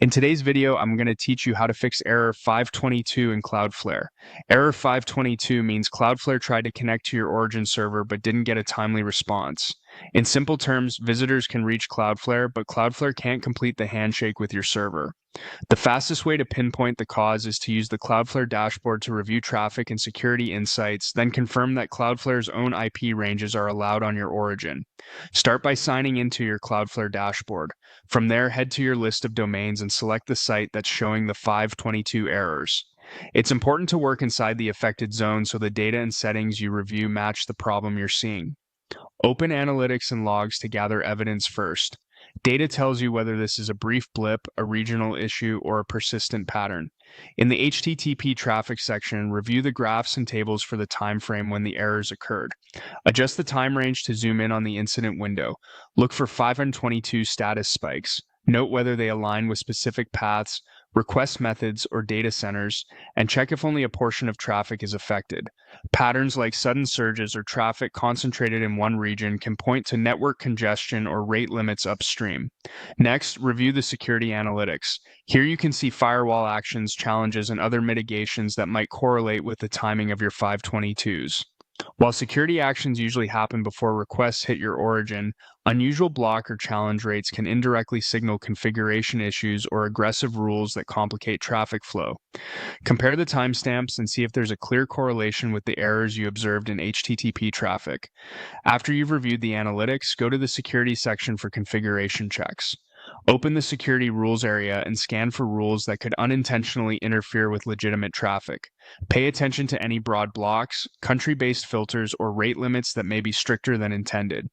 In today's video, I'm going to teach you how to fix error 522 in Cloudflare. Error 522 means Cloudflare tried to connect to your origin server but didn't get a timely response. In simple terms, visitors can reach Cloudflare, but Cloudflare can't complete the handshake with your server. The fastest way to pinpoint the cause is to use the Cloudflare dashboard to review traffic and security insights, then confirm that Cloudflare's own IP ranges are allowed on your origin. Start by signing into your Cloudflare dashboard. From there, head to your list of domains and select the site that's showing the 522 errors. It's important to work inside the affected zone so the data and settings you review match the problem you're seeing. Open analytics and logs to gather evidence first. Data tells you whether this is a brief blip, a regional issue, or a persistent pattern. In the HTTP traffic section, review the graphs and tables for the time frame when the errors occurred. Adjust the time range to zoom in on the incident window. Look for 522 status spikes. Note whether they align with specific paths, request methods, or data centers, and check if only a portion of traffic is affected. Patterns like sudden surges or traffic concentrated in one region can point to network congestion or rate limits upstream. Next, review the security analytics. Here you can see firewall actions, challenges, and other mitigations that might correlate with the timing of your 522s. While security actions usually happen before requests hit your origin, unusual block or challenge rates can indirectly signal configuration issues or aggressive rules that complicate traffic flow. Compare the timestamps and see if there's a clear correlation with the errors you observed in HTTP traffic. After you've reviewed the analytics, go to the security section for configuration checks. Open the security rules area and scan for rules that could unintentionally interfere with legitimate traffic. Pay attention to any broad blocks, country-based filters, or rate limits that may be stricter than intended.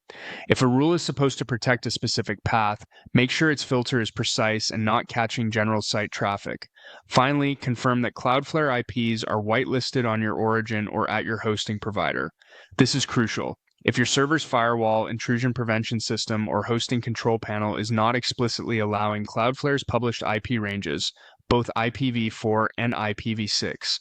If a rule is supposed to protect a specific path, make sure its filter is precise and not catching general site traffic. Finally, confirm that Cloudflare IPs are whitelisted on your origin or at your hosting provider. This is crucial. If your server's firewall, intrusion prevention system, or hosting control panel is not explicitly allowing Cloudflare's published IP ranges, both IPv4 and IPv6,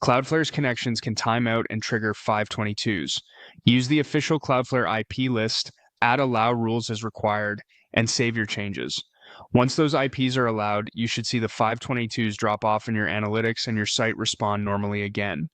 Cloudflare's connections can time out and trigger 522s. Use the official Cloudflare IP list, add allow rules as required, and save your changes. Once those IPs are allowed, you should see the 522s drop off in your analytics and your site respond normally again.